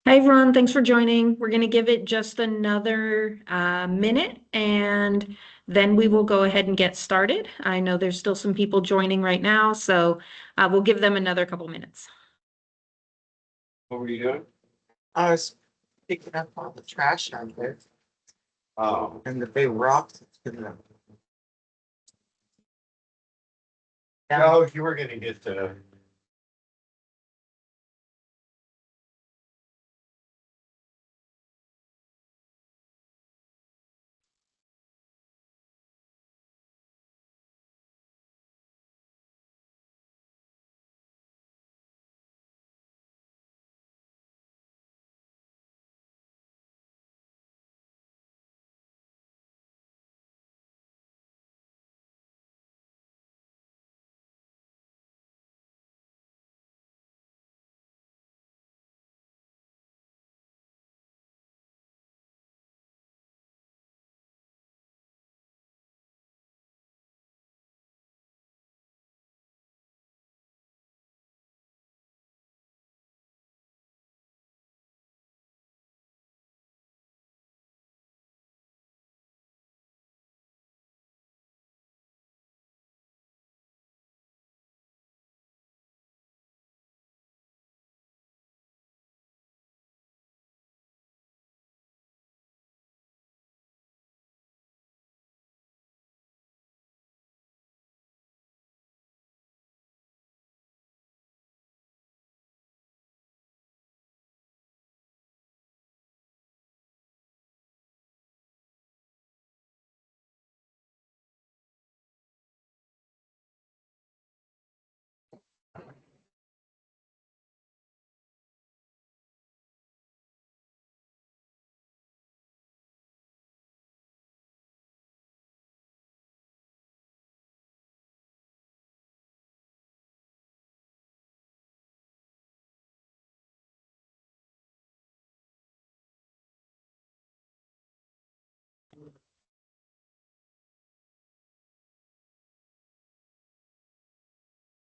Hi, everyone. Thanks for joining. We're going to give it just another minute and then we will go ahead and get started. I know there's still some people joining right now, so we'll give them another couple minutes. What were you doing? I was picking up all the trash out there Oh, and the big rocks. Yeah. no, you were gonna get to.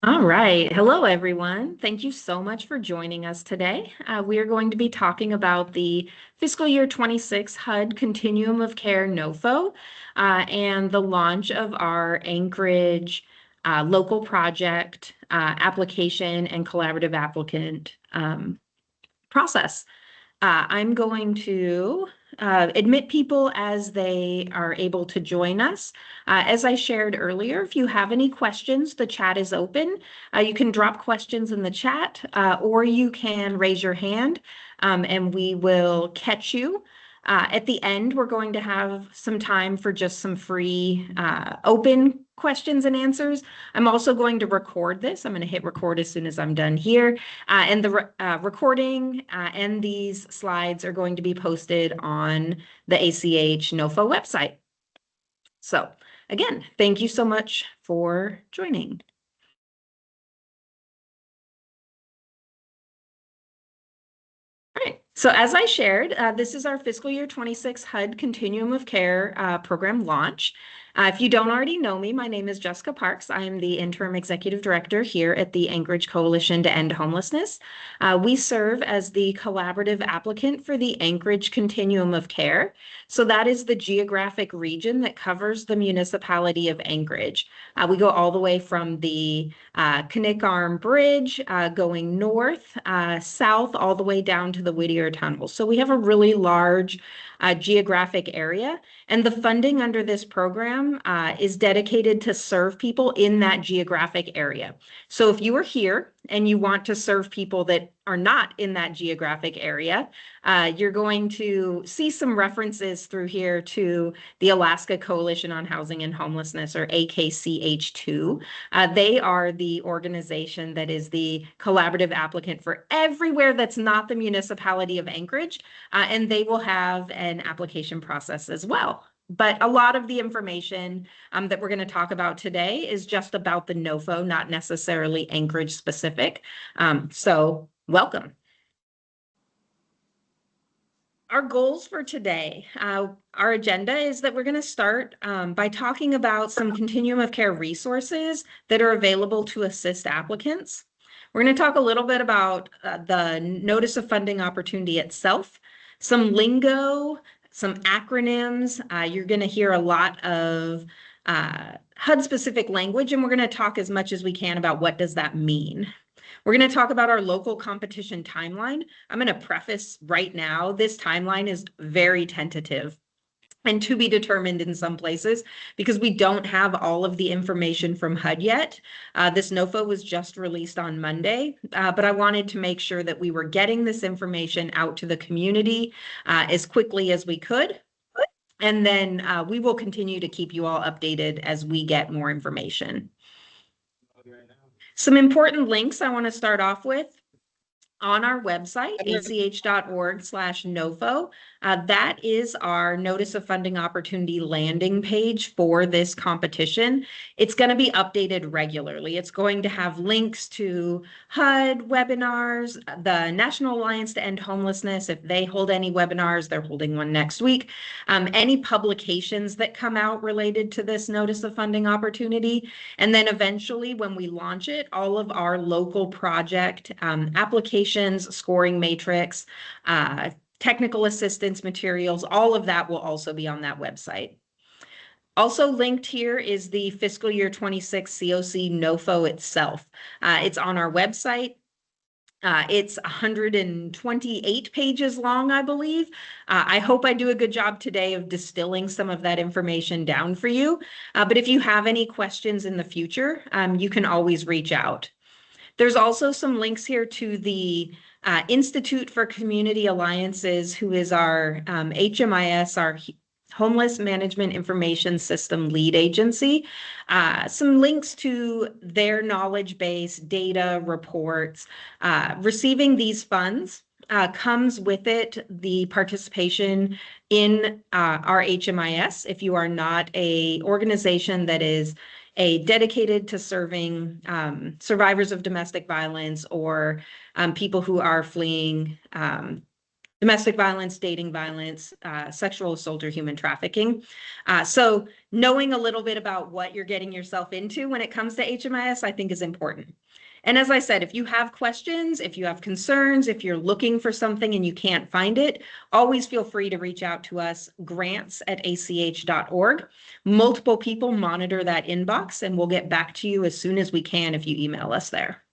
All right. Hello, everyone. Thank you so much for joining us today. We are going to be talking about the fiscal year 26 HUD Continuum of Care NOFO and the launch of our Anchorage local project application and collaborative applicant process. I'm going to admit people as they are able to join us. As I shared earlier, if you have any questions, the chat is open. You can drop questions in the chat or you can raise your hand and we will catch you. At the end, we're going to have some time for just some free open questions and answers. I'm also going to record this. I'm going to hit record as soon as I'm done here. And the recording and these slides are going to be posted on the ACH NOFO website. So again, thank you so much for joining. All right. So as I shared, this is our fiscal year 26 HUD Continuum of Care program launch. If you don't already know me, my name is Jessica Parks. I am the interim executive director here at the Anchorage Coalition to End Homelessness. We serve as the collaborative applicant for the Anchorage Continuum of Care. So that is the geographic region that covers the municipality of Anchorage. We go all the way from the Knik Arm Bridge going north, south, all the way down to the Whittier Tunnel. So we have a really large geographic area, and the funding under this program is dedicated to serve people in that geographic area. So if you are here and you want to serve people that are not in that geographic area, you're going to see some references through here to the Alaska Coalition on Housing and Homelessness, or AKCH2. They are the organization that is the collaborative applicant for everywhere that's not the municipality of Anchorage, and they will have an application process as well. But a lot of the information that we're going to talk about today is just about the NOFO, not necessarily Anchorage specific. So welcome. Our goals for today, our agenda is that we're going to start by talking about some continuum of care resources that are available to assist applicants. We're going to talk a little bit about the Notice of Funding Opportunity itself, some lingo, some acronyms. You're going to hear a lot of HUD-specific language, and we're going to talk as much as we can about what does that mean. We're going to talk about our local competition timeline. I'm going to preface right now, this timeline is very tentative and to be determined in some places because we don't have all of the information from HUD yet. This NOFO was just released on Monday, but I wanted to make sure that we were getting this information out to the community as quickly as we could. And then we will continue to keep you all updated as we get more information. Some important links I want to start off with. On our website, ach.org/NOFO, that is our Notice of Funding Opportunity landing page for this competition. It's going to be updated regularly. It's going to have links to HUD webinars, the National Alliance to End Homelessness. If they hold any webinars, they're holding one next week. Any publications that come out related to this Notice of Funding Opportunity. And then eventually, when we launch it, all of our local project applications, scoring matrix, technical assistance materials, all of that will also be on that website. Also linked here is the fiscal year 26 CoC NOFO itself. It's on our website. It's 128 pages long, I believe. I hope I do a good job today of distilling some of that information down for you. But if you have any questions in the future, you can always reach out. There's also some links here to the Institute for Community Alliances, who is our HMIS, our Homeless Management Information System lead agency. Some links to their knowledge base, data, reports. Receiving these funds comes with it the participation in our HMIS. If you are not an organization that is dedicated to serving survivors of domestic violence or people who are fleeing domestic violence, dating violence, sexual assault, or human trafficking. So knowing a little bit about what you're getting yourself into when it comes to HMIS, I think is important. And as I said, if you have questions, if you have concerns, if you're looking for something and you can't find it, always feel free to reach out to us, grants@ach.org. Multiple people monitor that inbox, and we'll get back to you as soon as we can if you email us there.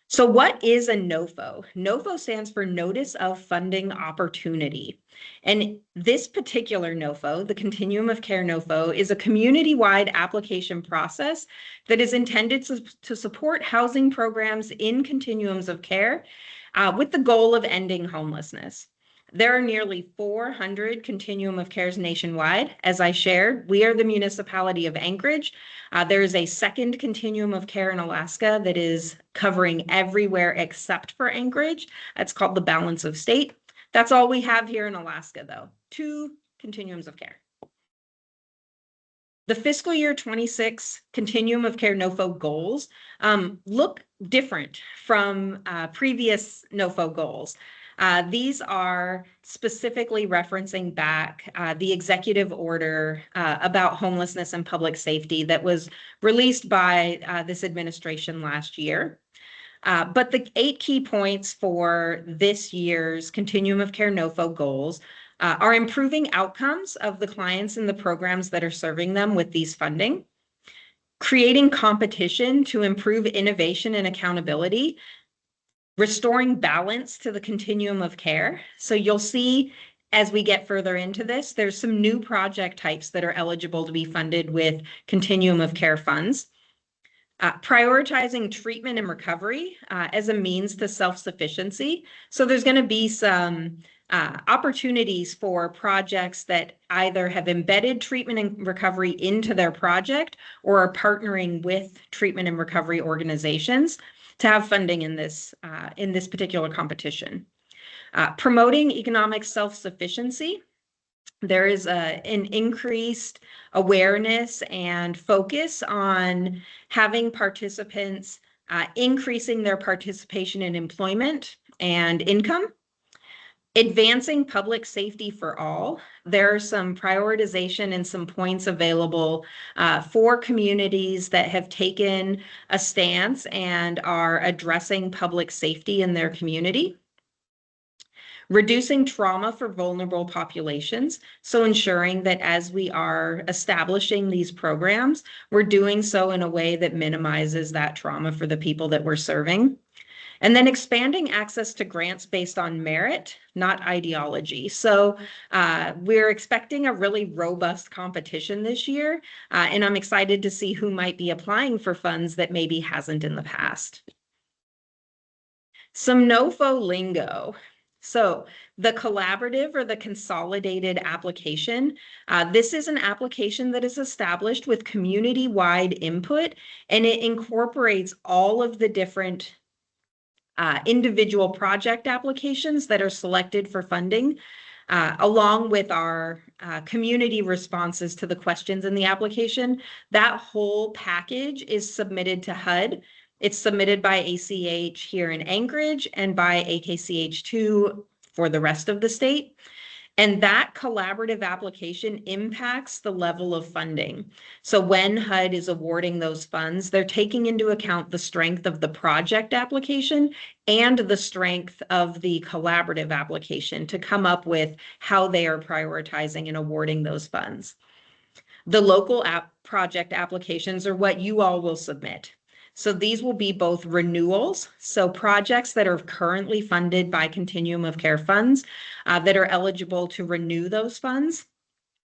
So what is a NOFO? NOFO stands for Notice of Funding Opportunity. And this particular NOFO, the Continuum of Care NOFO, is a community-wide application process that is intended to support housing programs in continuums of care with the goal of ending homelessness. There are nearly 400 continuum of cares nationwide. As I shared, we are the municipality of Anchorage. There is a second continuum of care in Alaska that is covering everywhere except for Anchorage. That's called the Balance of State. That's all we have here in Alaska, though. 2 continuums of care. The fiscal year 26 continuum of care NOFO goals look different from previous NOFO goals. These are specifically referencing back the executive order about homelessness and public safety that was released by this administration last year. But the 8 key points for this year's Continuum of Care NOFO goals are improving outcomes of the clients and the programs that are serving them with these funding, creating competition to improve innovation and accountability, restoring balance to the continuum of care. So you'll see as we get further into this, there's some new project types that are eligible to be funded with continuum of care funds. Prioritizing treatment and recovery as a means to self-sufficiency. So there's going to be some opportunities for projects that either have embedded treatment and recovery into their project or are partnering with treatment and recovery organizations to have funding in this particular competition. Promoting economic self-sufficiency. There is an increased awareness and focus on having participants increasing their participation in employment and income. Advancing public safety for all. There are some prioritization and some points available for communities that have taken a stance and are addressing public safety in their community. Reducing trauma for vulnerable populations. So ensuring that as we are establishing these programs, we're doing so in a way that minimizes that trauma for the people that we're serving. And then expanding access to grants based on merit, not ideology. So we're expecting a really robust competition this year, and I'm excited to see who might be applying for funds that maybe hasn't in the past. Some NOFO lingo. So the collaborative or the consolidated application, this is an application that is established with community-wide input, and it incorporates all of the different individual project applications that are selected for funding, along with our community responses to the questions in the application. That whole package is submitted to HUD. It's submitted by ACH here in Anchorage and by AKCH2 for the rest of the state. And that collaborative application impacts the level of funding. So when HUD is awarding those funds, they're taking into account the strength of the project application and the strength of the collaborative application to come up with how they are prioritizing and awarding those funds. The local project applications are what you all will submit. So these will be both renewals, so projects that are currently funded by Continuum of Care funds that are eligible to renew those funds,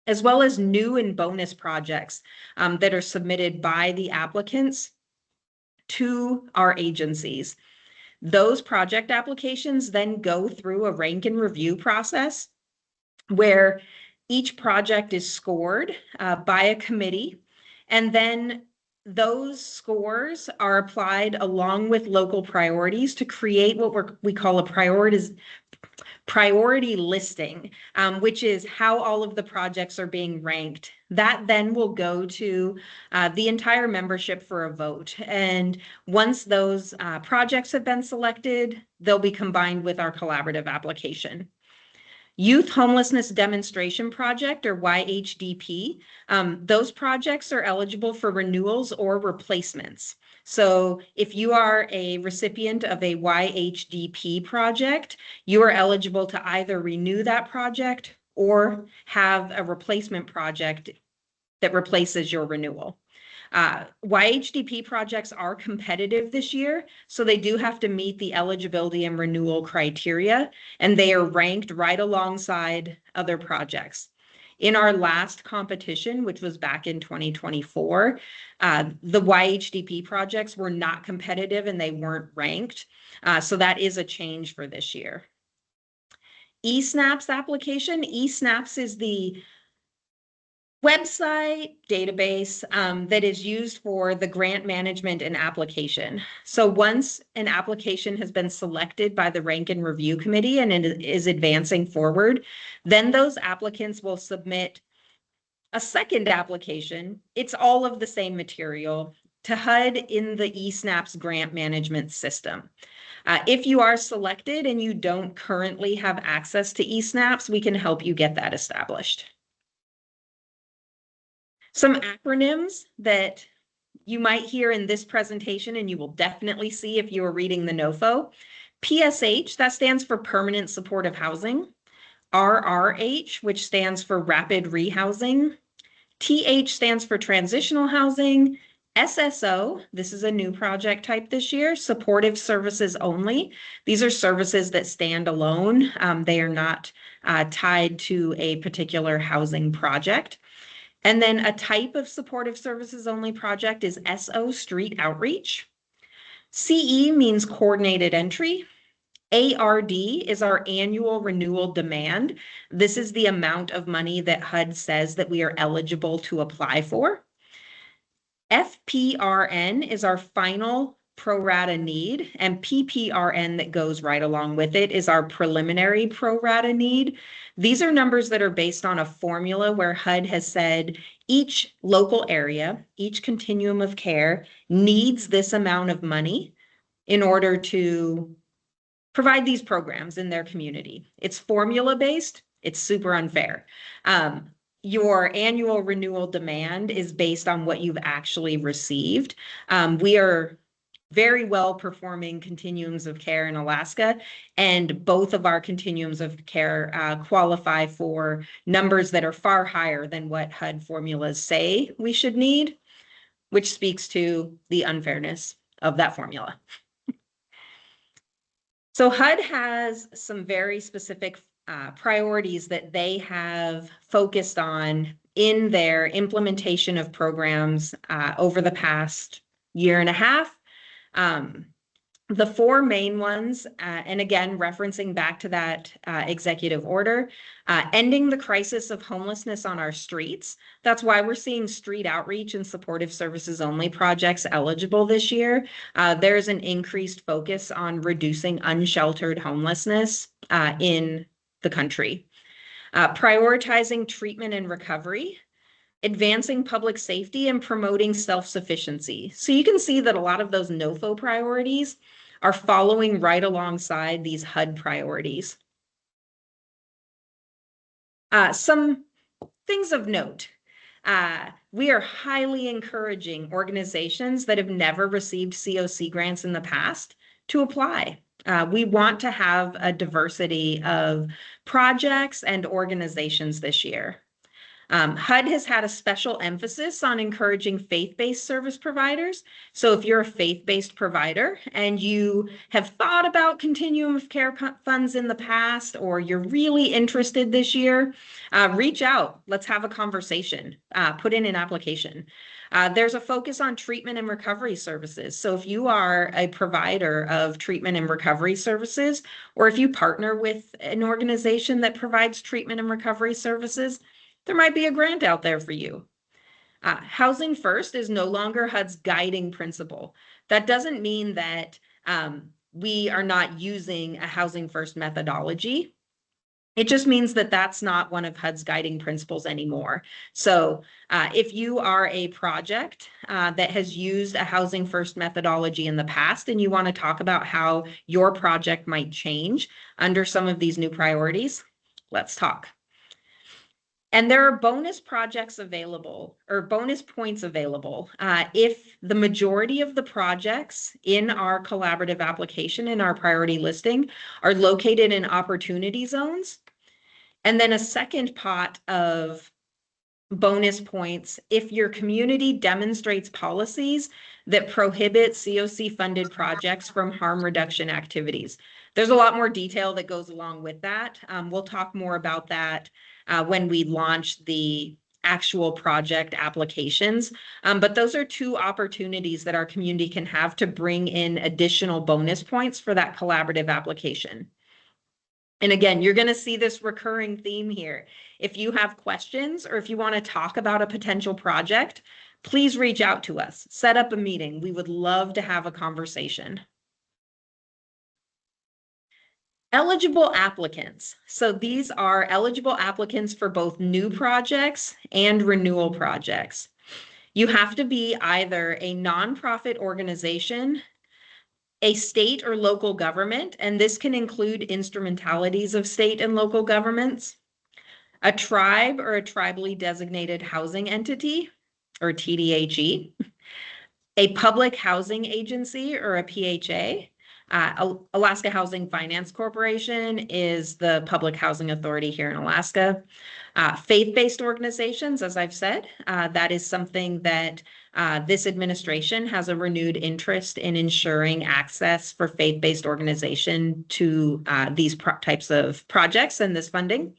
as well as new and bonus projects that are submitted by the applicants to our agencies. Those project applications then go through a rank and review process where each project is scored by a committee, and then those scores are applied along with local priorities to create what we call a priority listing, which is how all of the projects are being ranked. That then will go to the entire membership for a vote. And once those projects have been selected, they'll be combined with our collaborative application. Youth Homelessness Demonstration Project, or YHDP, those projects are eligible for renewals or replacements. So if you are a recipient of a YHDP project, you are eligible to either renew that project or have a replacement project that replaces your renewal. YHDP projects are competitive this year, so they do have to meet the eligibility and renewal criteria, and they are ranked right alongside other projects. In our last competition, which was back in 2024, the YHDP projects were not competitive and they weren't ranked. So that is a change for this year. eSNAPS application. eSNAPS is the website database that is used for the grant management and application. So once an application has been selected by the rank and review committee and it is advancing forward, then those applicants will submit a second application. It's all of the same material to HUD in the eSNAPS grant management system. If you are selected and you don't currently have access to eSNAPS, we can help you get that established. Some acronyms that you might hear in this presentation, and you will definitely see if you are reading the NOFO. PSH, that stands for Permanent Supportive Housing. RRH, which stands for Rapid Rehousing. TH stands for Transitional Housing. SSO, this is a new project type this year, Supportive Services Only. These are services that stand alone. They are not tied to a particular housing project. And then a type of supportive services only project is SO, Street Outreach. CE means coordinated entry. ARD is our annual renewal demand. This is the amount of money that HUD says that we are eligible to apply for. FPRN is our final pro rata need, and PPRN that goes right along with it is our preliminary pro rata need. These are numbers that are based on a formula where HUD has said each local area, each continuum of care needs this amount of money in order to provide these programs in their community. It's formula-based. It's super unfair. Your annual renewal demand is based on what you've actually received. We are very well performing continuums of care in Alaska, and both of our continuums of care qualify for numbers that are far higher than what HUD formulas say we should need, which speaks to the unfairness of that formula. So HUD has some very specific priorities that they have focused on in their implementation of programs over the past year and a half. The four main ones, and again, referencing back to that executive order, ending the crisis of homelessness on our streets. That's why we're seeing street outreach and supportive services only projects eligible this year. There's an increased focus on reducing unsheltered homelessness in the country. Prioritizing treatment and recovery, advancing public safety, and promoting self-sufficiency. So you can see that a lot of those NOFO priorities are following right alongside these HUD priorities. Some things of note. We are highly encouraging organizations that have never received CoC grants in the past to apply. We want to have a diversity of projects and organizations this year. HUD has had a special emphasis on encouraging faith-based service providers. So if you're a faith-based provider and you have thought about continuum of care funds in the past, or you're really interested this year, reach out. Let's have a conversation. Put in an application. There's a focus on treatment and recovery services. So if you are a provider of treatment and recovery services, or if you partner with an organization that provides treatment and recovery services, there might be a grant out there for you. Housing first is no longer HUD's guiding principle. That doesn't mean that we are not using a housing first methodology. It just means that that's not one of HUD's guiding principles anymore. So if you are a project that has used a housing first methodology in the past and you want to talk about how your project might change under some of these new priorities, let's talk. And there are bonus projects available, or bonus points available, if the majority of the projects in our collaborative application, in our priority listing, are located in opportunity zones. And then a second pot of bonus points if your community demonstrates policies that prohibit CoC funded projects from harm reduction activities. There's a lot more detail that goes along with that. We'll talk more about that when we launch the actual project applications. But those are two opportunities that our community can have to bring in additional bonus points for that collaborative application. And again, you're going to see this recurring theme here. If you have questions or if you want to talk about a potential project, please reach out to us. Set up a meeting. We would love to have a conversation. Eligible applicants. So these are eligible applicants for both new projects and renewal projects. You have to be either a nonprofit organization, a state or local government, and this can include instrumentalities of state and local governments, a tribe or a tribally designated housing entity, or TDHE, a public housing agency, or a PHA. Alaska Housing Finance Corporation is the public housing authority here in Alaska. Faith-based organizations, as I've said, that is something that this administration has a renewed interest in ensuring access for faith-based organization to these types of projects and this funding.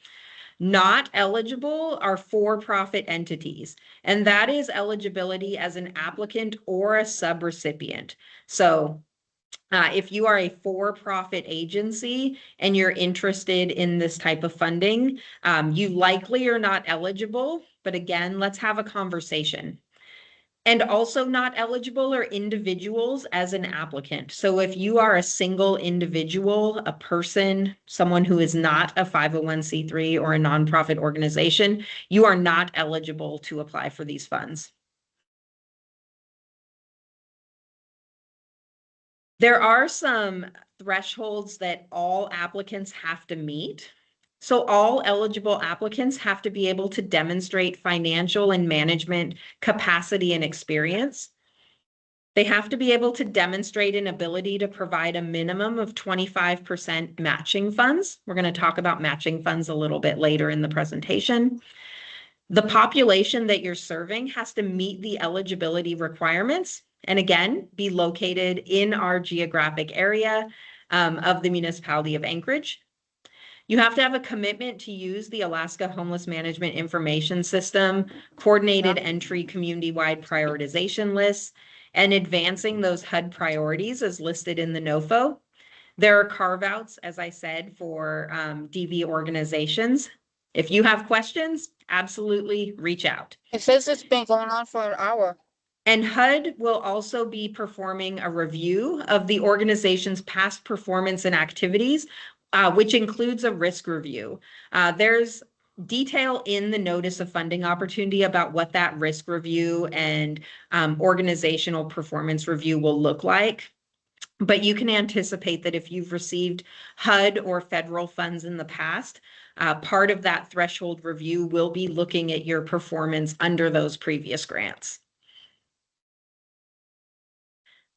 Not eligible are for-profit entities, and that is eligibility as an applicant or a subrecipient. So if you are a for-profit agency and you're interested in this type of funding, you likely are not eligible, but again, let's have a conversation. And also not eligible are individuals as an applicant. So if you are a single individual, a person, someone who is not a 501c3 or a nonprofit organization, you are not eligible to apply for these funds. There are some thresholds that all applicants have to meet. So all eligible applicants have to be able to demonstrate financial and management capacity and experience. They have to be able to demonstrate an ability to provide a minimum of 25% matching funds. We're going to talk about matching funds a little bit later in the presentation. The population that you're serving has to meet the eligibility requirements and again, be located in our geographic area of the municipality of Anchorage. You have to have a commitment to use the Alaska Homeless Management Information System, coordinated entry community-wide prioritization lists, and advancing those HUD priorities as listed in the NOFO. There are carve-outs, as I said, for DV organizations. If you have questions, absolutely reach out. It says it's been going on for an hour. And HUD will also be performing a review of the organization's past performance and activities, which includes a risk review. There's detail in the notice of funding opportunity about what that risk review and organizational performance review will look like. But you can anticipate that if you've received HUD or federal funds in the past, part of that threshold review will be looking at your performance under those previous grants.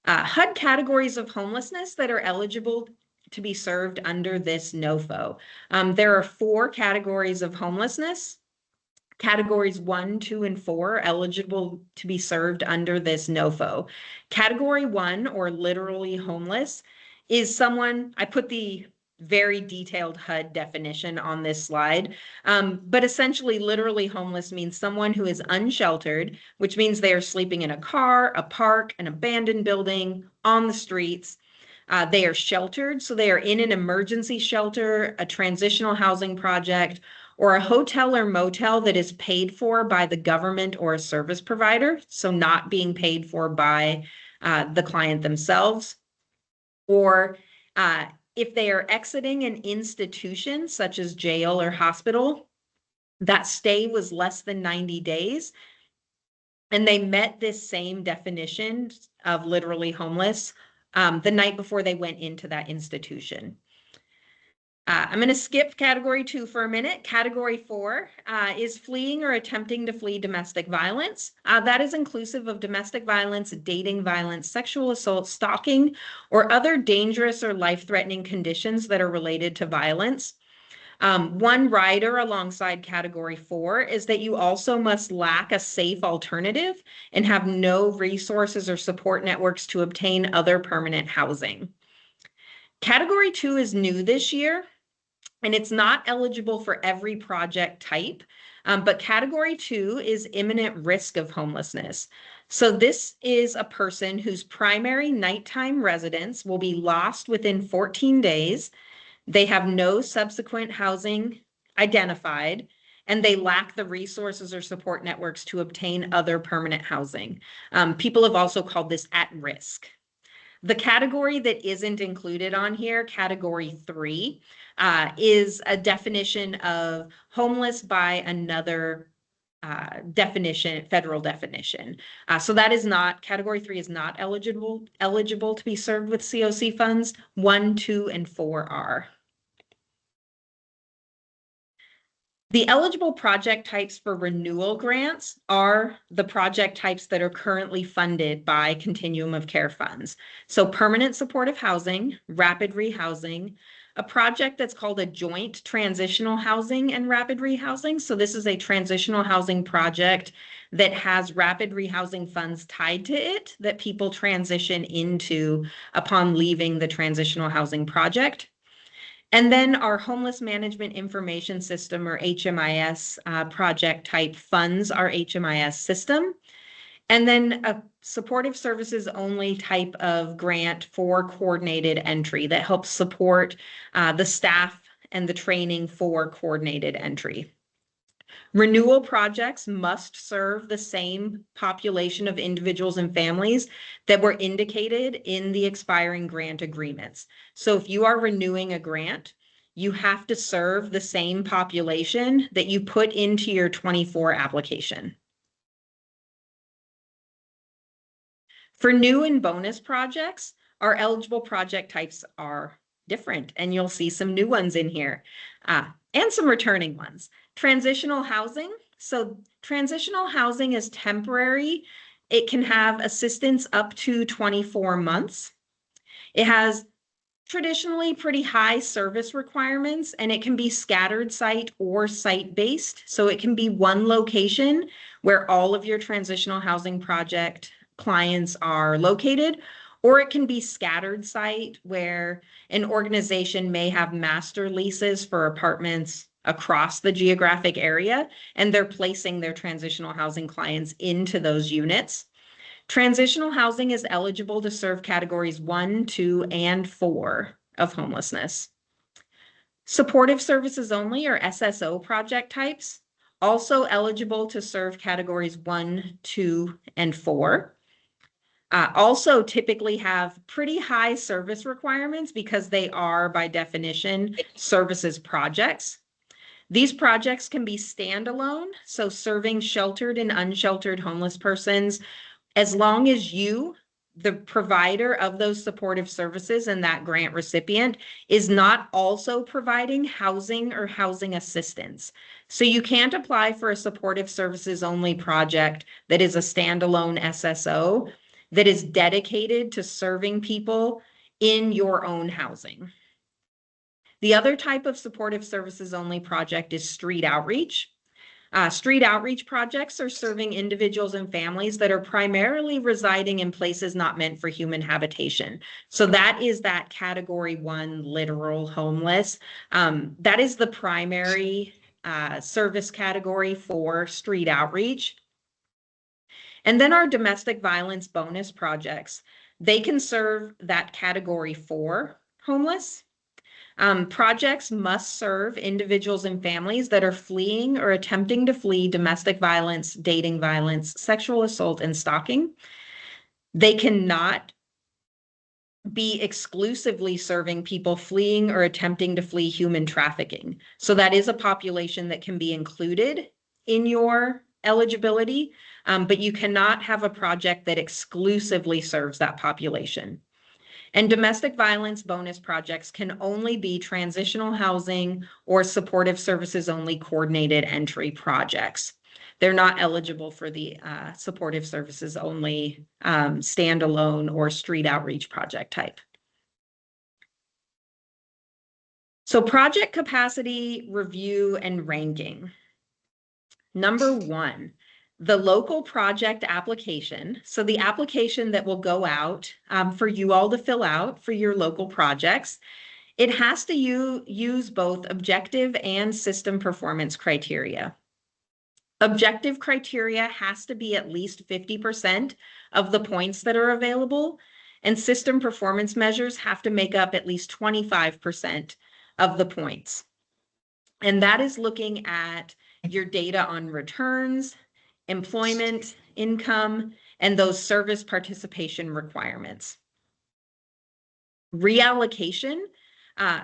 HUD categories of homelessness that are eligible to be served under this NOFO. There are 4 categories of homelessness. Categories 1, 2, and 4 are eligible to be served under this NOFO. Category 1, or literally homeless, is someone, I put the very detailed HUD definition on this slide, but essentially literally homeless means someone who is unsheltered, which means they are sleeping in a car, a park, an abandoned building, on the streets. They are sheltered, so they are in an emergency shelter, a transitional housing project, or a hotel or motel that is paid for by the government or a service provider, so not being paid for by the client themselves. Or if they are exiting an institution such as jail or hospital, that stay was less than 90 days, and they met this same definition of literally homeless the night before they went into that institution. I'm going to skip category 2 for a minute. Category 4 is fleeing or attempting to flee domestic violence. That is inclusive of domestic violence, dating violence, sexual assault, stalking, or other dangerous or life-threatening conditions that are related to violence. One rider alongside category 4 is that you also must lack a safe alternative and have no resources or support networks to obtain other permanent housing. Category 2 is new this year, and it's not eligible for every project type, but category 2 is imminent risk of homelessness. So this is a person whose primary nighttime residence will be lost within 14 days. They have no subsequent housing identified, and they lack the resources or support networks to obtain other permanent housing. People have also called this at risk. The category that isn't included on here, category 3, is a definition of homeless by another definition, federal definition. So that is not, category 3 is not eligible to be served with CoC funds. 1, 2, and 4 are. The eligible project types for renewal grants are the project types that are currently funded by Continuum of Care funds. So permanent supportive housing, rapid rehousing, a project that's called a joint transitional housing and rapid rehousing. So this is a transitional housing project that has rapid rehousing funds tied to it that people transition into upon leaving the transitional housing project. And then our Homeless Management Information System, or HMIS, project type funds our HMIS system. And then a supportive services only type of grant for coordinated entry that helps support the staff and the training for coordinated entry. Renewal projects must serve the same population of individuals and families that were indicated in the expiring grant agreements. So if you are renewing a grant, you have to serve the same population that you put into your 24 application. For new and bonus projects, our eligible project types are different, and you'll see some new ones in here, and some returning ones. Transitional housing. So transitional housing is temporary. It can have assistance up to 24 months. It has traditionally pretty high service requirements, and it can be scattered site or site-based. So it can be one location where all of your transitional housing project clients are located, or it can be scattered site where an organization may have master leases for apartments across the geographic area, and they're placing their transitional housing clients into those units. Transitional housing is eligible to serve categories 1, 2, and 4 of homelessness. Supportive services only, or SSO project types, also eligible to serve categories 1, 2, and 4. Also typically have pretty high service requirements because they are, by definition, services projects. These projects can be standalone, so serving sheltered and unsheltered homeless persons, as long as you, the provider of those supportive services and that grant recipient, is not also providing housing or housing assistance. So you can't apply for a supportive services only project that is a standalone SSO that is dedicated to serving people in your own housing. The other type of supportive services only project is street outreach. Street outreach projects are serving individuals and families that are primarily residing in places not meant for human habitation. So that is that category 1 literal homeless. That is the primary service category for street outreach. And then our domestic violence bonus projects, they can serve that category 4 homeless. Projects must serve individuals and families that are fleeing or attempting to flee domestic violence, dating violence, sexual assault, and stalking. They cannot be exclusively serving people fleeing or attempting to flee human trafficking. So that is a population that can be included in your eligibility, but you cannot have a project that exclusively serves that population. And domestic violence bonus projects can only be transitional housing or supportive services only coordinated entry projects. They're not eligible for the supportive services only standalone or street outreach project type. So project capacity review and ranking. Number 1. The local project application. So the application that will go out for you all to fill out for your local projects, it has to use both objective and system performance criteria. Objective criteria has to be at least 50% of the points that are available, and system performance measures have to make up at least 25% of the points. And that is looking at your data on returns, employment, income, and those service participation requirements. Reallocation.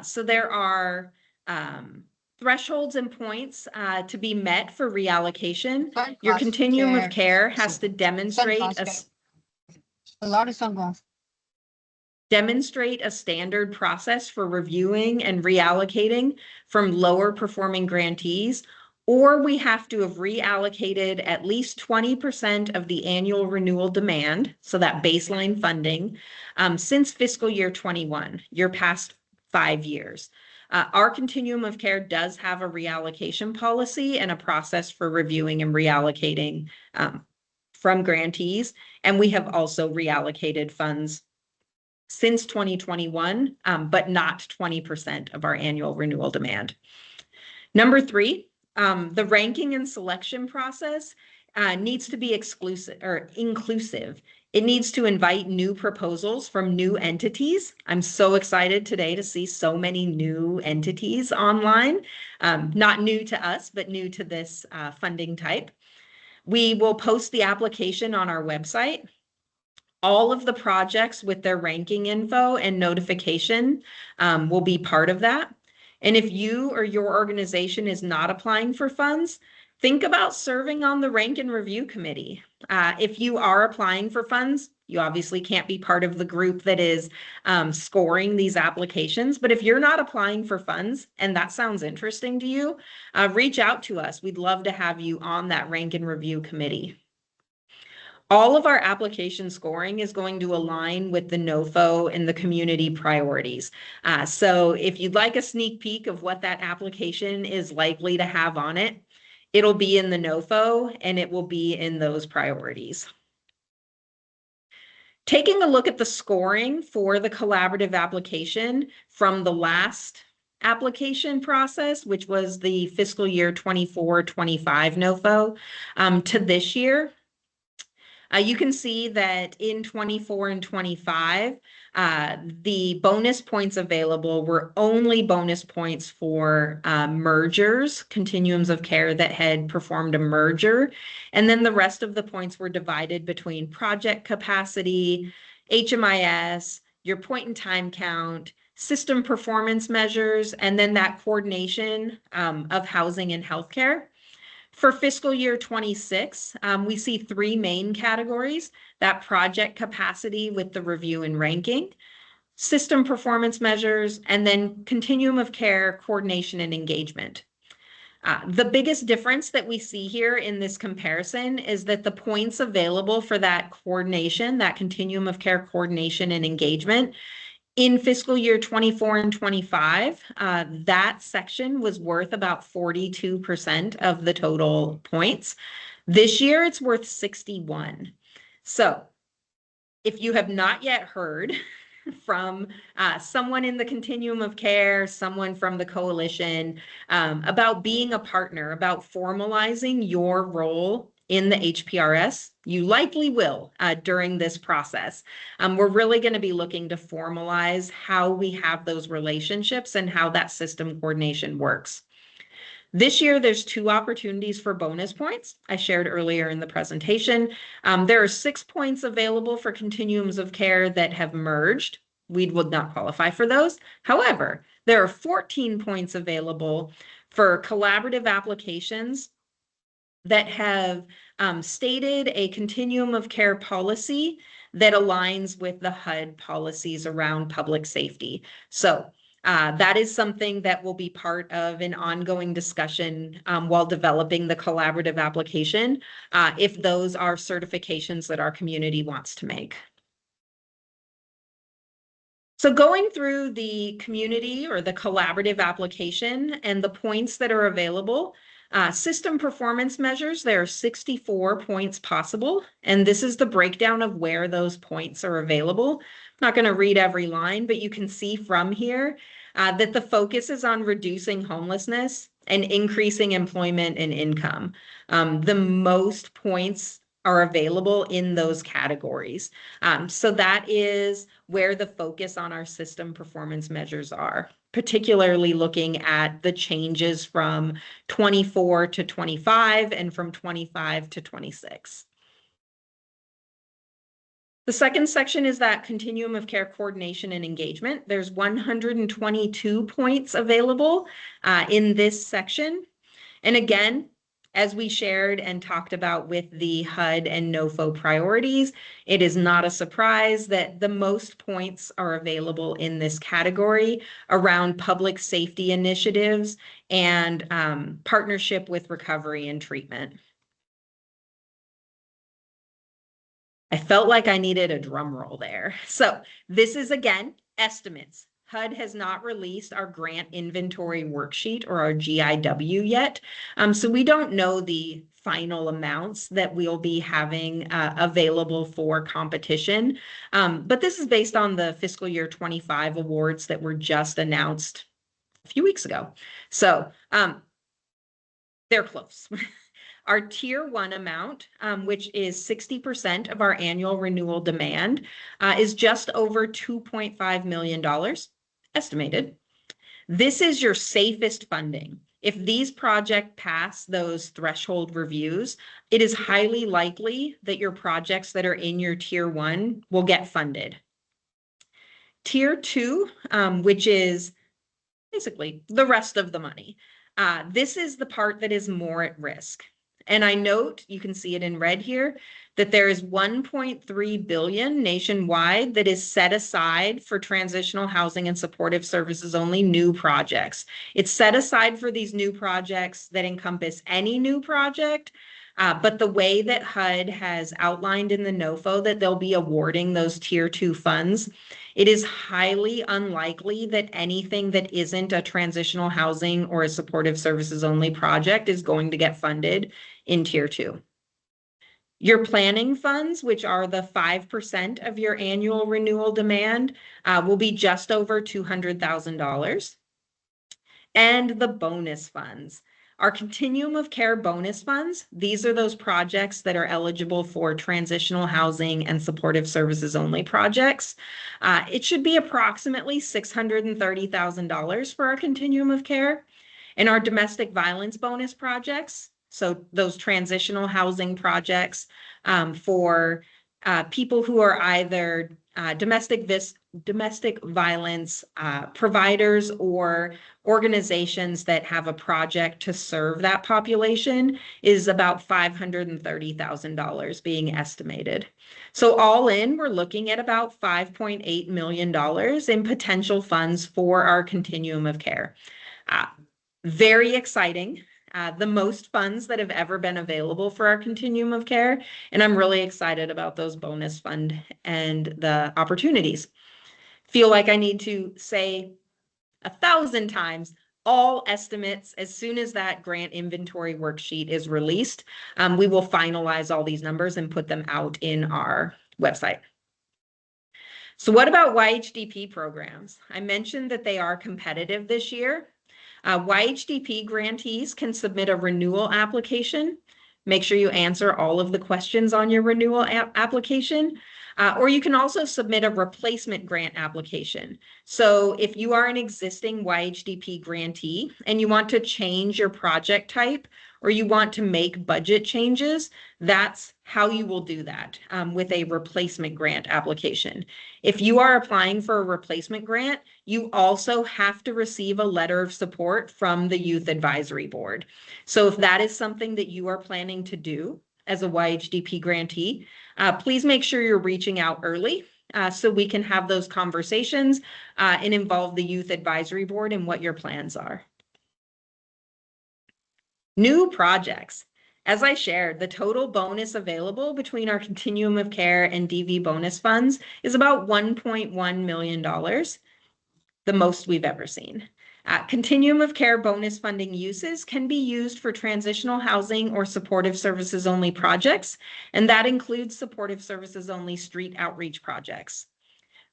So there are thresholds and points to be met for reallocation. Your continuum of care has to demonstrate a standard process for reviewing and reallocating from lower performing grantees, or we have to have reallocated at least 20% of the annual renewal demand, so that baseline funding, since fiscal year 21, your past 5 years. Our continuum of care does have a reallocation policy and a process for reviewing and reallocating from grantees, and we have also reallocated funds since 2021, but not 20% of our annual renewal demand. Number 3, the ranking and selection process needs to be inclusive. It needs to invite new proposals from new entities. I'm so excited today to see so many new entities online, not new to us, but new to this funding type. We will post the application on our website. All of the projects with their ranking info and notification will be part of that. And if you or your organization is not applying for funds, Think about serving on the rank and review committee. If you are applying for funds, you obviously can't be part of the group that is scoring these applications. But if you're not applying for funds and that sounds interesting to you, reach out to us. We'd love to have you on that rank and review committee. All of our application scoring is going to align with the NOFO and the community priorities. So if you'd like a sneak peek of what that application is likely to have on it, it'll be in the NOFO and it will be in those priorities. Taking a look at the scoring for the collaborative application from the last application process, which was the fiscal year 24-25 NOFO, to this year. You can see that in 24 and 25, the bonus points available were only bonus points for mergers, continuums of care that had performed a merger. And then the rest of the points were divided between project capacity, HMIS, your point in time count, system performance measures, and then that coordination of housing and healthcare. For fiscal year 26, we see three main categories: that project capacity with the review and ranking, system performance measures, and then continuum of care, coordination, and engagement. The biggest difference that we see here in this comparison is that the points available for that coordination, that continuum of care coordination and engagement, in fiscal year 24 and 25, that section was worth about 42% of the total points. This year, it's worth 61. So if you have not yet heard from someone in the continuum of care, someone from the coalition, about being a partner, about formalizing your role in the HPRS, you likely will during this process. We're really going to be looking to formalize how we have those relationships and how that system coordination works. This year, there's 2 opportunities for bonus points. I shared earlier in the presentation. There are 6 points available for continuums of care that have merged. We would not qualify for those. However, there are 14 points available for collaborative applications that have stated a continuum of care policy that aligns with the HUD policies around public safety. So that is something that will be part of an ongoing discussion while developing the collaborative application, if those are certifications that our community wants to make. So going through the community or the collaborative application and the points that are available, system performance measures, there are 64 points possible, and this is the breakdown of where those points are available. I'm not going to read every line, but you can see from here that the focus is on reducing homelessness and increasing employment and income. The most points are available in those categories. So that is where the focus on our system performance measures are, particularly looking at the changes from 24 to 25 and from 25 to 26. The second section is that continuum of care coordination and engagement. There's 122 points available in this section. And again, as we shared and talked about with the HUD and NOFO priorities, it is not a surprise that the most points are available in this category around public safety initiatives and partnership with recovery and treatment. I felt like I needed a drum roll there. So this is, again, estimates. HUD has not released our grant inventory worksheet or our GIW yet. So we don't know the final amounts that we'll be having available for competition. But this is based on the fiscal year 25 awards that were just announced a few weeks ago. So they're close. Our tier 1 amount, which is 60% of our annual renewal demand, is just over $2.5 million estimated. This is your safest funding. If these projects pass those threshold reviews, it is highly likely that your projects that are in your tier 1 will get funded. Tier 2, which is basically the rest of the money. This is the part that is more at risk. And I note, you can see it in red here, that there is 1.3 billion nationwide that is set aside for transitional housing and supportive services only new projects. It's set aside for these new projects that encompass any new project. But the way that HUD has outlined in the NOFO that they'll be awarding those tier 2 funds, it is highly unlikely that anything that isn't a transitional housing or a supportive services only project is going to get funded in tier 2. Your planning funds, which are the 5% of your annual renewal demand, will be just over $200,000. And the bonus funds. Our continuum of care bonus funds, these are those projects that are eligible for transitional housing and supportive services only projects. It should be approximately $630,000 for our continuum of care. And our domestic violence bonus projects, so those transitional housing projects for people who are either domestic violence providers or organizations that have a project to serve that population, is about $530,000 being estimated. So all in, we're looking at about $5.8 million in potential funds for our continuum of care. Very exciting. The most funds that have ever been available for our continuum of care. And I'm really excited about those bonus fund and the opportunities. Feel like I need to say 1,000 times, all estimates, as soon as that grant inventory worksheet is released, we will finalize all these numbers and put them out in our website. So what about YHDP programs? I mentioned that they are competitive this year. YHDP grantees can submit a renewal application. Make sure you answer all of the questions on your renewal application. Or you can also submit a replacement grant application. So if you are an existing YHDP grantee and you want to change your project type or you want to make budget changes, that's how you will do that with a replacement grant application. If you are applying for a replacement grant, you also have to receive a letter of support from the Youth Advisory Board. So if that is something that you are planning to do as a YHDP grantee, please make sure you're reaching out early so we can have those conversations and involve the Youth Advisory Board in what your plans are. New projects. As I shared, the total bonus available between our continuum of care and DV bonus funds is about $1.1 million, the most we've ever seen. Continuum of care bonus funding uses can be used for transitional housing or supportive services only projects, and that includes supportive services only street outreach projects.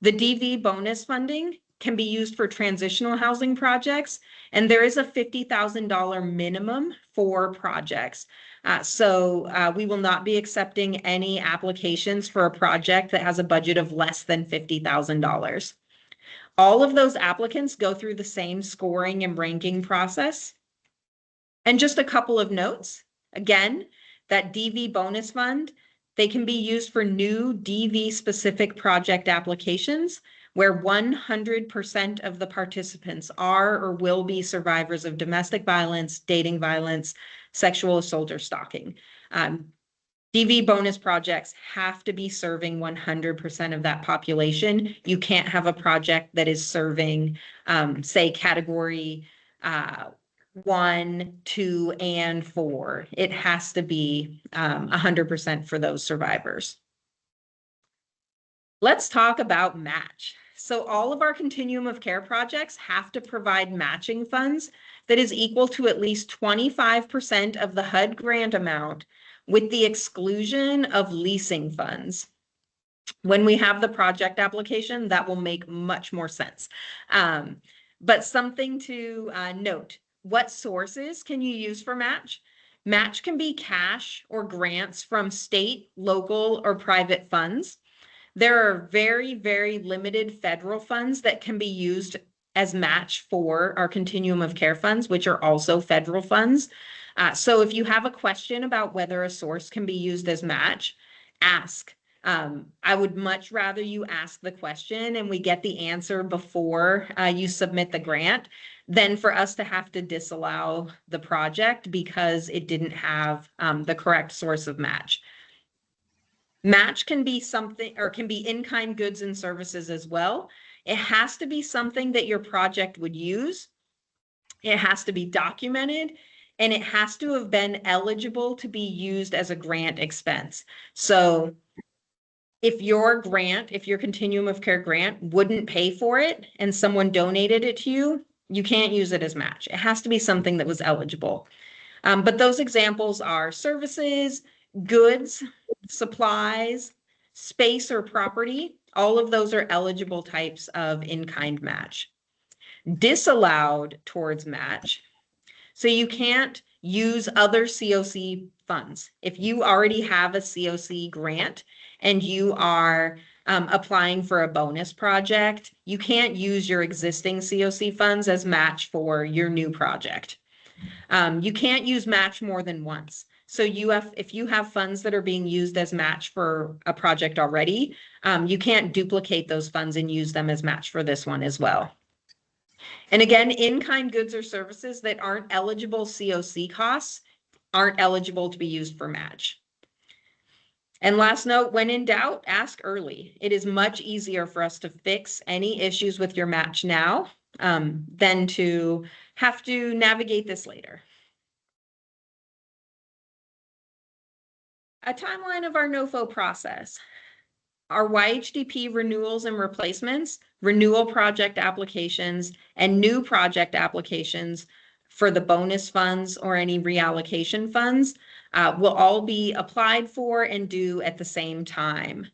The DV bonus funding can be used for transitional housing projects, and there is a $50,000 minimum for projects. So we will not be accepting any applications for a project that has a budget of less than $50,000. All of those applicants go through the same scoring and ranking process. And just a couple of notes. Again, that DV bonus fund, they can be used for new DV specific project applications where 100% of the participants are or will be survivors of domestic violence, dating violence, sexual assault, or stalking. DV bonus projects have to be serving 100% of that population. You can't have a project that is serving, say, category 1, 2, and 4. It has to be 100% for those survivors. Let's talk about match. So all of our continuum of care projects have to provide matching funds that is equal to at least 25% of the HUD grant amount, with the exclusion of leasing funds. When we have the project application, that will make much more sense. But something to note, what sources can you use for match? Match can be cash or grants from state, local, or private funds. There are very, very limited federal funds that can be used as match for our continuum of care funds, which are also federal funds. So if you have a question about whether a source can be used as match, ask. I would much rather you ask the question and we get the answer before you submit the grant than for us to have to disallow the project because it didn't have the correct source of match. Match can be something, or can be in-kind goods and services as well. It has to be something that your project would use. It has to be documented, and it has to have been eligible to be used as a grant expense. So if your continuum of care grant wouldn't pay for it and someone donated it to you, you can't use it as match. It has to be something that was eligible. But those examples are services, goods, supplies, space or property. All of those are eligible types of in-kind match. Disallowed towards match. So you can't use other CoC funds. If you already have a CoC grant and you are applying for a bonus project, you can't use your existing CoC funds as match for your new project. You can't use match more than once. So if you have funds that are being used as match for a project already, you can't duplicate those funds and use them as match for this one as well. And again, in-kind goods or services that aren't eligible CoC costs aren't eligible to be used for match. And last note, when in doubt, ask early. It is much easier for us to fix any issues with your match now than to have to navigate this later. A timeline of our NOFO process. Our YHDP renewals and replacements, renewal project applications, and new project applications for the bonus funds or any reallocation funds will all be applied for and due at the same time.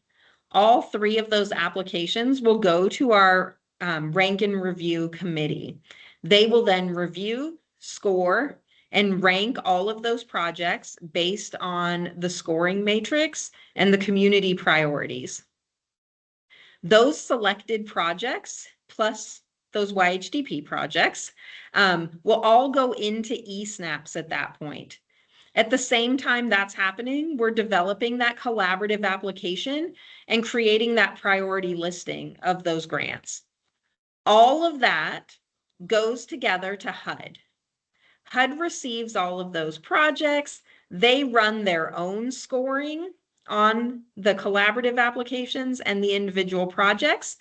All three of those applications will go to our rank and review committee. They will then review, score, and rank all of those projects based on the scoring matrix and the community priorities. Those selected projects, plus those YHDP projects, will all go into eSNAPs at that point. At the same time that's happening, we're developing that collaborative application and creating that priority listing of those grants. All of that goes together to HUD. HUD receives all of those projects. They run their own scoring on the collaborative applications and the individual projects.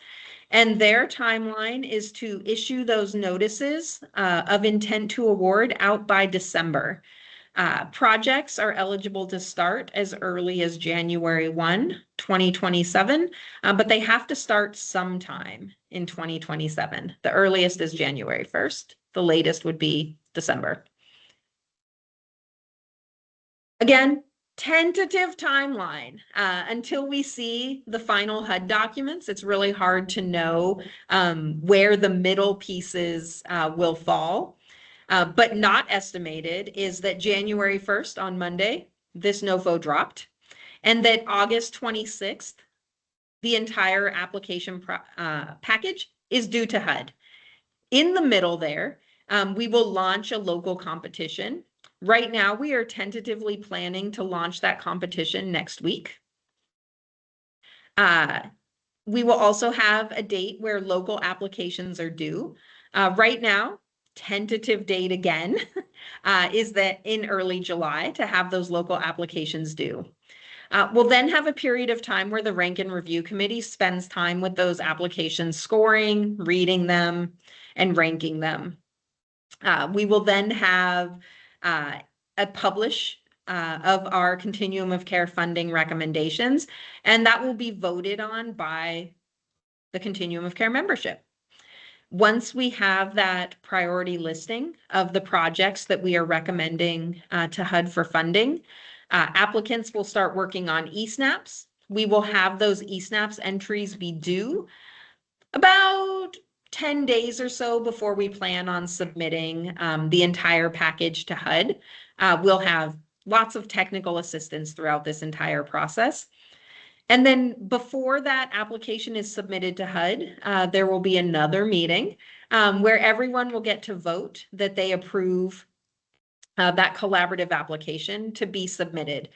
And their timeline is to issue those notices of intent to award out by December. Projects are eligible to start as early as January 1, 2027, but they have to start sometime in 2027. The earliest is January 1st. The latest would be December. Again, tentative timeline until we see the final HUD documents. It's really hard to know where the middle pieces will fall. But not estimated is that January 1st on Monday, this NOFO dropped, and that August 26th, the entire application package is due to HUD. In the middle there, we will launch a local competition. Right now, we are tentatively planning to launch that competition next week. We will also have a date where local applications are due. Right now, tentative date again is that in early July to have those local applications due. We'll then have a period of time where the rank and review committee spends time with those applications, scoring, reading them, and ranking them. We will then have a publish of our continuum of care funding recommendations, and that will be voted on by the continuum of care membership. Once we have that priority listing of the projects that we are recommending to HUD for funding, applicants will start working on eSNAPs. We will have those eSNAPs entries be due about 10 days or so before we plan on submitting the entire package to HUD. We'll have lots of technical assistance throughout this entire process. And then before that application is submitted to HUD, there will be another meeting where everyone will get to vote that they approve that collaborative application to be submitted.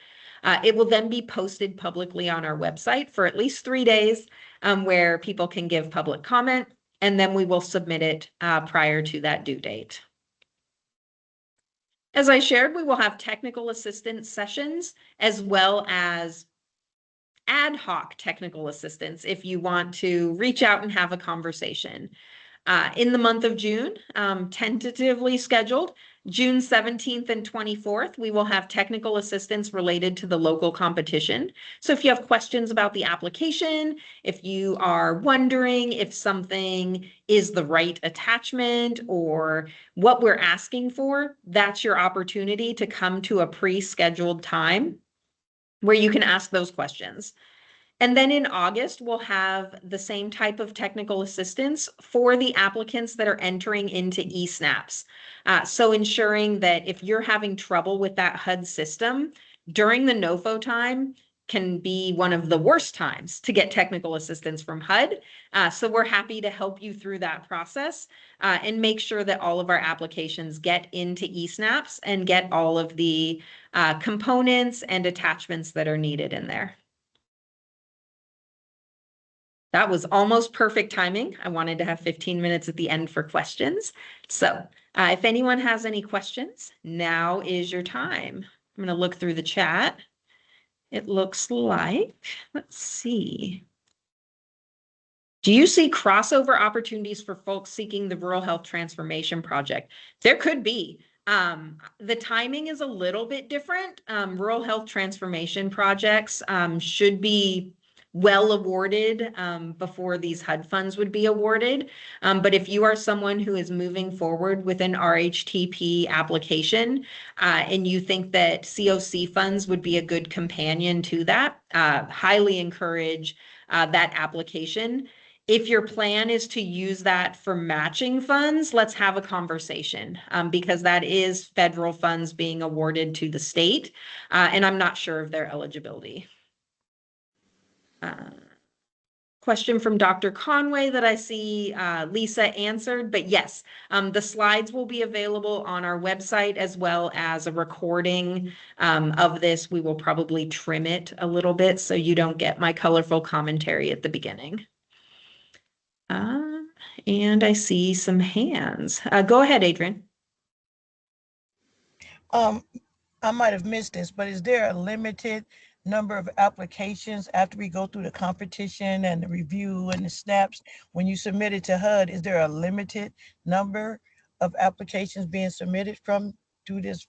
It will then be posted publicly on our website for at least 3 days, where people can give public comment, and then we will submit it prior to that due date. As I shared, we will have technical assistance sessions as well as ad hoc technical assistance if you want to reach out and have a conversation. In the month of June, tentatively scheduled, June 17th and 24th, we will have technical assistance related to the local competition. So if you have questions about the application, if you are wondering if something is the right attachment or what we're asking for, that's your opportunity to come to a pre-scheduled time where you can ask those questions. And then in August, we'll have the same type of technical assistance for the applicants that are entering into eSNAPs. So ensuring that if you're having trouble with that HUD system during the NOFO time can be one of the worst times to get technical assistance from HUD. So we're happy to help you through that process and make sure that all of our applications get into eSNAPs and get all of the components and attachments that are needed in there. That was almost perfect timing. I wanted to have 15 minutes at the end for questions. So if anyone has any questions, now is your time. I'm going to look through the chat. It looks like, let's see. Do you see crossover opportunities for folks seeking the Rural Health Transformation Project? There could be. The timing is a little bit different. Rural Health Transformation projects should be well awarded before these HUD funds would be awarded. But if you are someone who is moving forward with an RHTP application and you think that CoC funds would be a good companion to that, highly encourage that application. If your plan is to use that for matching funds, let's have a conversation because that is federal funds being awarded to the state, and I'm not sure of their eligibility. Question from Dr. Conway that I see Lisa answered, but yes, the slides will be available on our website as well as a recording of this. We will probably trim it a little bit so you don't get my colorful commentary at the beginning. And I see some hands. Go ahead, Adrian. I might have missed this, but is there a limited number of applications after we go through the competition and the review and the snaps? When you submit it to HUD, is there a limited number of applications being submitted to this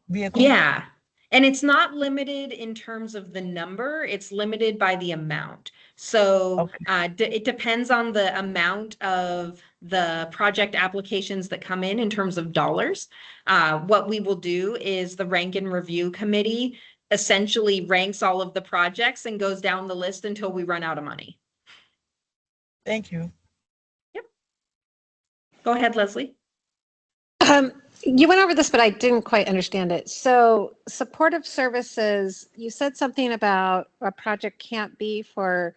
vehicle? Yeah. And it's not limited in terms of the number, it's limited by the amount. So it depends on the amount of the project applications that come in terms of dollars. What we will do is the rank and review committee essentially ranks all of the projects and goes down the list until we run out of money. Thank you. Yep. Go ahead, Leslie. You went over this, but I didn't quite understand it. So supportive services, you said something about a project can't be for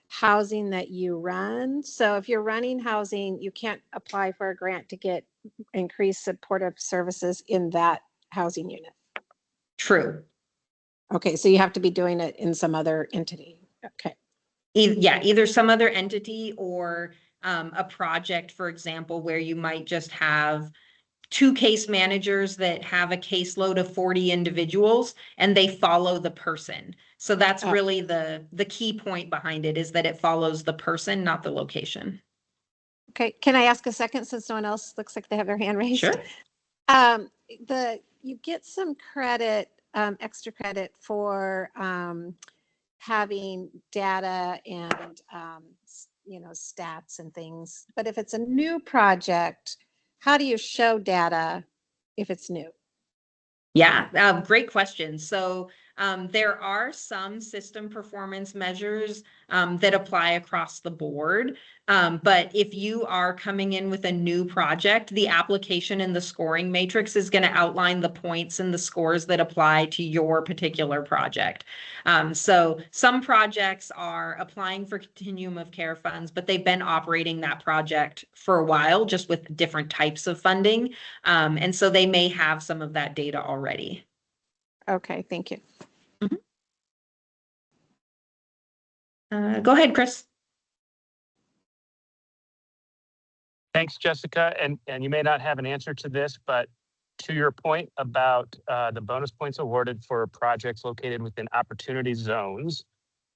housing that you run. So if you're running housing, you can't apply for a grant to get increased supportive services in that housing unit. True. Okay, so you have to be doing it in some other entity. Okay. Either some other entity or a project, for example, where you might just have 2 case managers that have a caseload of 40 individuals and they follow the person. So that's really the key point behind it, is that it follows the person, not the location. Okay, can I ask a second since no one else looks like they have their hand raised? Sure. You get some credit, extra credit for having data and stats and things. But if it's a new project, how do you show data if it's new? Yeah, great question. So There are some system performance measures that apply across the board. But if you are coming in with a new project, the application and the scoring matrix is going to outline the points and the scores that apply to your particular project. So some projects are applying for continuum of care funds, but they've been operating that project for a while, just with different types of funding. And so they may have some of that data already. Okay, thank you. Go ahead, Chris. Thanks, Jessica. And you may not have an answer to this, but to your point about the bonus points awarded for projects located within opportunity zones,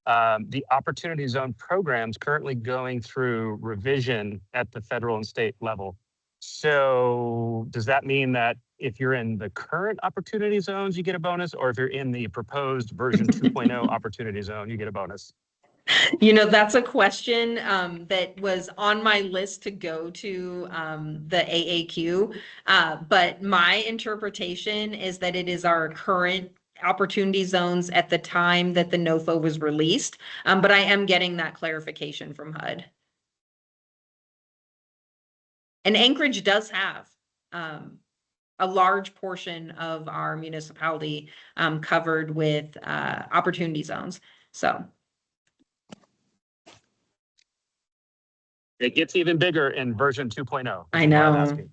the opportunity zone program is currently going through revision at the federal and state level. So does that mean that if you're in the current opportunity zones, you get a bonus, or if you're in the proposed version 2.0 opportunity zone, you get a bonus? You know, that's a question that was on my list to go to the AAQ. But my interpretation is that it is our current opportunity zones at the time that the NOFO was released. But I am getting that clarification from HUD. And Anchorage does have a large portion of our municipality covered with opportunity zones. So. It gets even bigger in version 2.0. I know. I'm asking.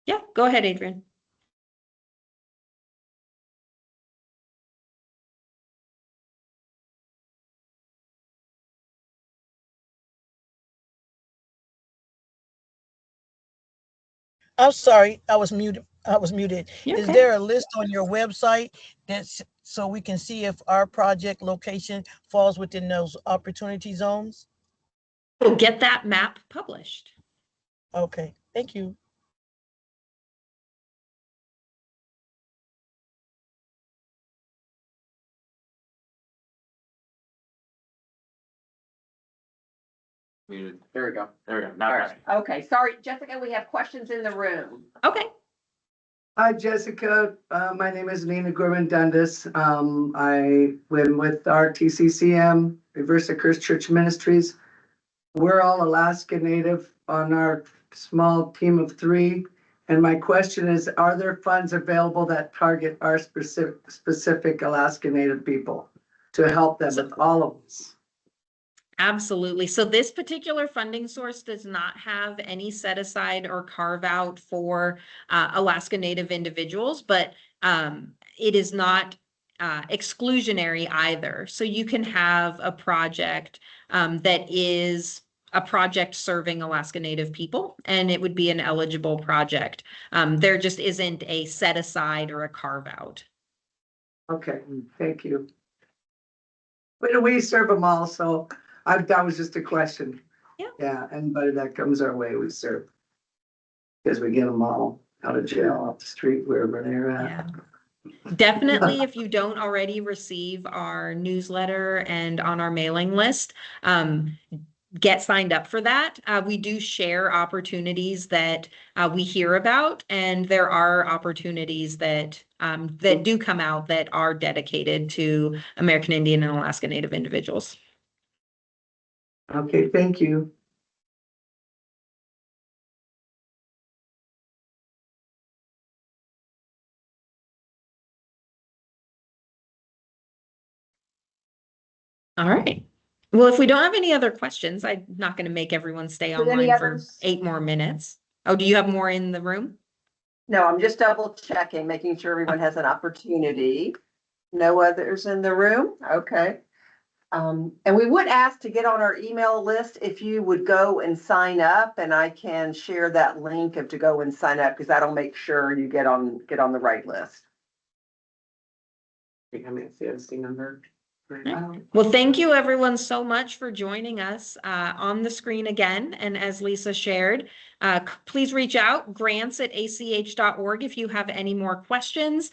Yeah, go ahead, Adrian. I'm sorry, I was muted. You're Is okay. there a list on your website that's so we can see if our project location falls within those opportunity zones? We'll get that map published. Okay, thank you. Muted. There we go. There we go. All Now, right. Okay, sorry, Jessica, we have questions in the room. Okay. Hi, Jessica. My name is Nina Gorman Dundas. I went with our TCCM, Reverse the Curse Church Ministries. We're all Alaska Native on our small team of 3. And my question is, are there funds available that target our specific Alaska Native people to help them with all of us? Absolutely. So this particular funding source does not have any set aside or carve out for Alaska Native individuals, but it is not exclusionary either. So you can have a project that is a project serving Alaska Native people, and it would be an eligible project. There just isn't a set aside or a carve out. Okay, thank you. But we serve them all, so that was just a question. Yeah. Yeah, anybody that comes our way, we serve. Because we get them all out of jail, off the street, wherever they're at. Yeah. Definitely, if you don't already receive our newsletter and on our mailing list, get signed up for that. We do share opportunities that we hear about, and there are opportunities that that do come out that are dedicated to American Indian and Alaska Native individuals. Okay, thank you. All right. Well, if we don't have any other questions, I'm not going to make everyone stay Did any online for others? 8 more minutes. Oh, do you have more in the room? No, I'm just double checking, making sure everyone has an opportunity. No others in the room? Okay. And we would ask to get on our email list if you would go and sign up, and I can share that link of to go and sign up, because that'll make sure you get on the right list. I think I'm at CSC number. Well, thank you everyone so much for joining us on the screen again. And as Lisa shared, please reach out, grants@ach.org if you have any more questions.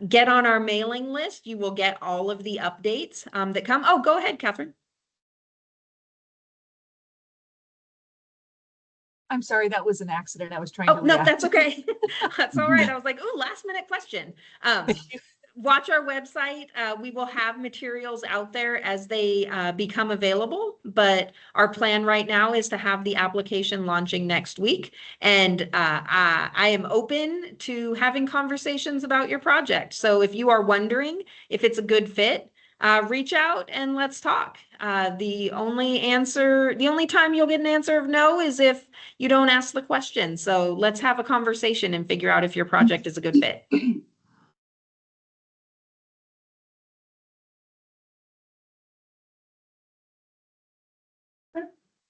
Get on our mailing list. You will get all of the updates that come. Oh, go ahead, Catherine. I'm sorry, that was an accident. I was trying Oh, to no, react. that's okay. That's all right. I was like, ooh, last minute question. Watch our website. We will have materials out there as they become available, but our plan right now is to have the application launching next week. And I am open to having conversations about your project. So if you are wondering if it's a good fit, reach out and let's talk. The only time you'll get an answer of no is if you don't ask the question. So let's have a conversation and figure out if your project is a good fit.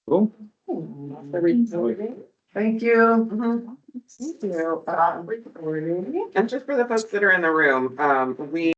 Cool. Thank you. Thank you. And just for the folks that are in the room, we